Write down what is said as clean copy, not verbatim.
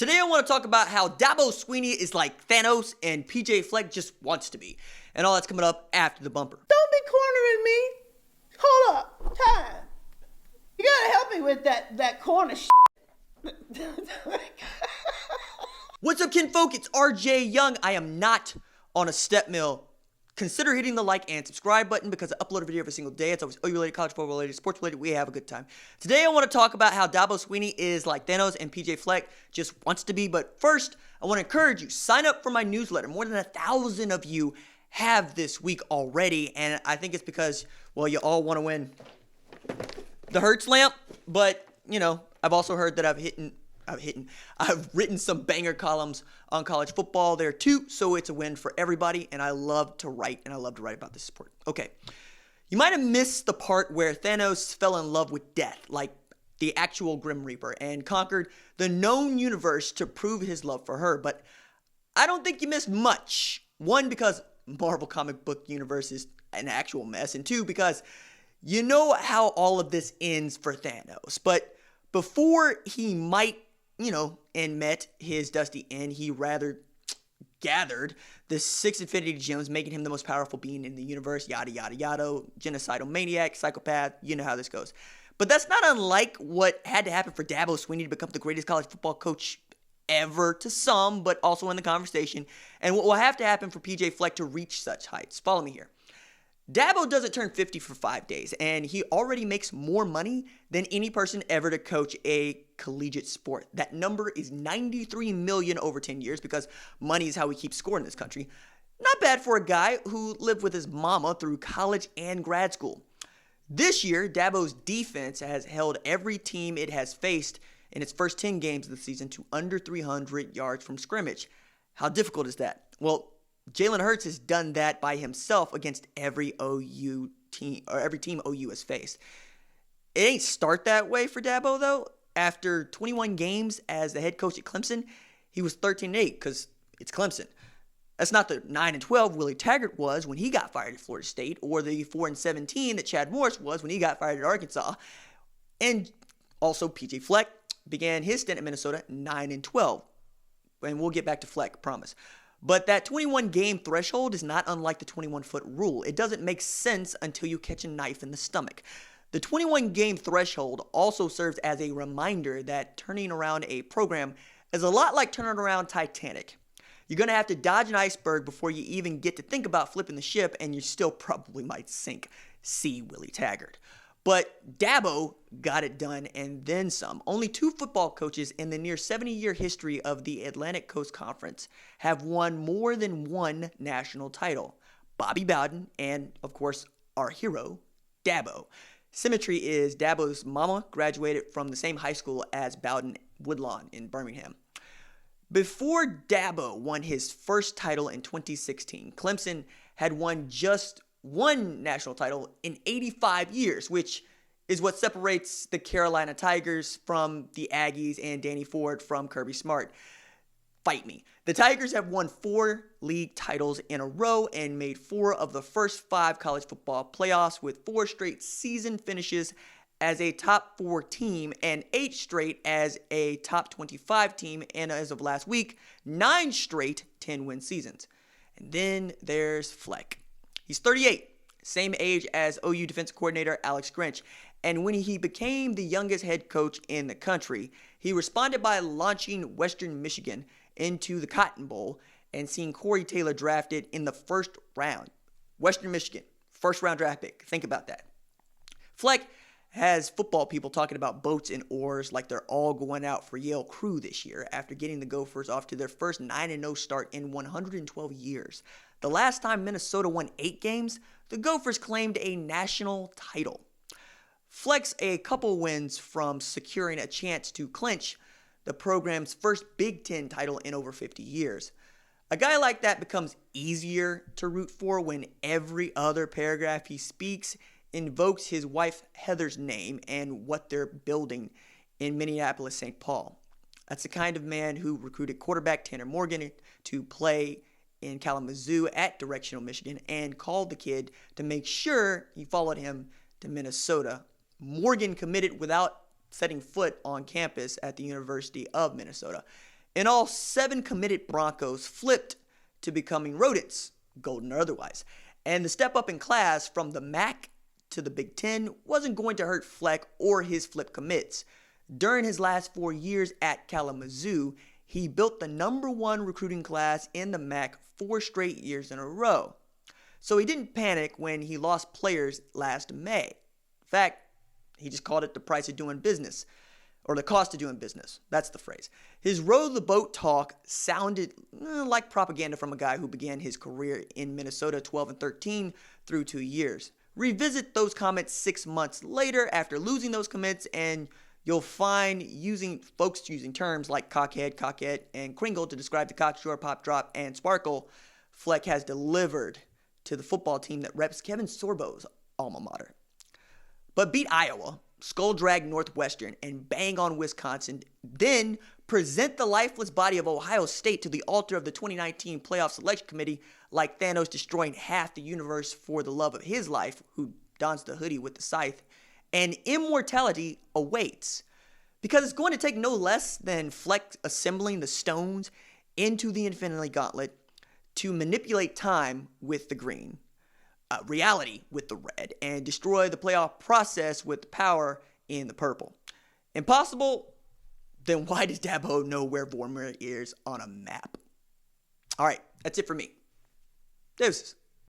Today I want to talk about how Dabo Swinney is like Thanos and P.J Fleck just wants to be. And all that's coming up after the bumper. Don't be cornering me. Hold up. Time. You gotta help me with that corner shit. What's up, kinfolk? It's RJ Young. I am not on a step mill. Consider hitting the like and subscribe button because I upload a video every single day. It's always OU related, college football related, sports related. We have a good time. Today I want to talk about how Dabo Swinney is like Thanos and PJ Fleck just wants to be. But first, I want to encourage you, sign up for my newsletter. More than 1,000 of you have this week already. And I think it's because, well, you all want to win the Hertz lamp. But, you know, I've also heard that I've written some banger columns on college football there too, so it's a win for everybody, and I love to write, about this sport. Okay, you might have missed the part where Thanos fell in love with death, like the actual Grim Reaper, and conquered the known universe to prove his love for her, but I don't think you missed much. One, because Marvel comic book universe is an actual mess, and two, because you know how all of this ends for Thanos, but before he might and met his dusty end, he rather gathered the 6 Infinity Gems, making him the most powerful being in the universe, yada, yada, yada, genocidal maniac, psychopath, you know how this goes. But that's not unlike what had to happen for Dabo Swinney to become the greatest college football coach ever to some, but also in the conversation, and what will have to happen for PJ Fleck to reach such heights. Follow me here. Dabo doesn't turn 50 for 5 days, and he already makes more money than any person ever to coach a collegiate sport. That number is $93 million over 10 years because money is how we keep score in this country. Not bad for a guy who lived with his mama through college and grad school. This year, Dabo's defense has held every team it has faced in its first 10 games of the season to under 300 yards from scrimmage. How difficult is that? Well, Jalen Hurts has done that by himself against every OU team, or every team OU has faced. It ain't start that way for Dabo, though. After 21 games as the head coach at Clemson, he was 13-8 because it's Clemson. That's not the 9-12 Willie Taggart was when he got fired at Florida State, or the 4-17 that Chad Morris was when he got fired at Arkansas. And also, P.J Fleck began his stint at Minnesota 9-12. And we'll get back to Fleck, promise. But that 21-game threshold is not unlike the 21-foot rule. It doesn't make sense until you catch a knife in the stomach. The 21-game threshold also serves as a reminder that turning around a program is a lot like turning around Titanic. You're going to have to dodge an iceberg before you even get to think about flipping the ship, and you still probably might sink. See Willie Taggart. But Dabo got it done and then some. Only 2 football coaches in the near 70-year history of the Atlantic Coast Conference have won more than one national title. Bobby Bowden and, of course, our hero, Dabo. Symmetry is Dabo's mama graduated from the same high school as Bowden Woodlawn in Birmingham. Before Dabo won his first title in 2016, Clemson had won just one national title in 85 years, which is what separates the Carolina Tigers from the Aggies and Danny Ford from Kirby Smart. Fight me. The Tigers have won 4 league titles in a row and made 4 of the first 5 college football playoffs with 4 straight season finishes as a top 4 team and 8 straight as a top 25 team, and as of last week, 9 straight 10-win seasons. And then there's Fleck. He's 38, same age as OU defensive coordinator Alex Grinch, and when he became the youngest head coach in the country, he responded by launching Western Michigan into the Cotton Bowl and seeing Corey Taylor drafted in the first round. Western Michigan, first round draft pick. Think about that. Fleck has football people talking about boats and oars like they're all going out for Yale Crew this year after getting the Gophers off to their first 9-0 start in 112 years. The last time Minnesota won 8 games, the Gophers claimed a national title. Fleck's a couple wins from securing a chance to clinch the program's first Big Ten title in over 50 years. A guy like that becomes easier to root for when every other paragraph he speaks invokes his wife Heather's name and what they're building in Minneapolis, St. Paul. That's the kind of man who recruited quarterback Tanner Morgan to play in Kalamazoo at Directional Michigan and called the kid to make sure he followed him to Minnesota. Morgan committed without setting foot on campus at the University of Minnesota. In all, 7 committed Broncos flipped to becoming rodents, golden or otherwise. And the step up in class from the MAC to the Big Ten wasn't going to hurt Fleck or his flip commits. During his last 4 years at Kalamazoo, he built the #1 recruiting class in the MAC 4 straight years in a row. So he didn't panic when he lost players last May. In fact, he just called it the price of doing business, or the cost of doing business. That's the phrase. His row the boat talk sounded like propaganda from a guy who began his career in Minnesota 12-13 through 2 years. Revisit those comments 6 months later after losing those commits, and you'll find folks using terms like cockhead, cockette, and kringle to describe the cocksure, pop, drop, and sparkle Fleck has delivered to the football team that reps Kevin Sorbo's alma mater. But beat Iowa, skull drag Northwestern, and bang on Wisconsin, then present the lifeless body of Ohio State to the altar of the 2019 playoff selection committee like Thanos destroying half the universe for the love of his life, who dons the hoodie with the scythe, and immortality awaits. Because it's going to take no less than Fleck assembling the stones into the Infinity Gauntlet to manipulate time with the green, reality with the red, and destroy the playoff process with the power in the purple. Impossible? Then why does Dabo know where Vormir is on a map? All right, that's it for me. Deuces.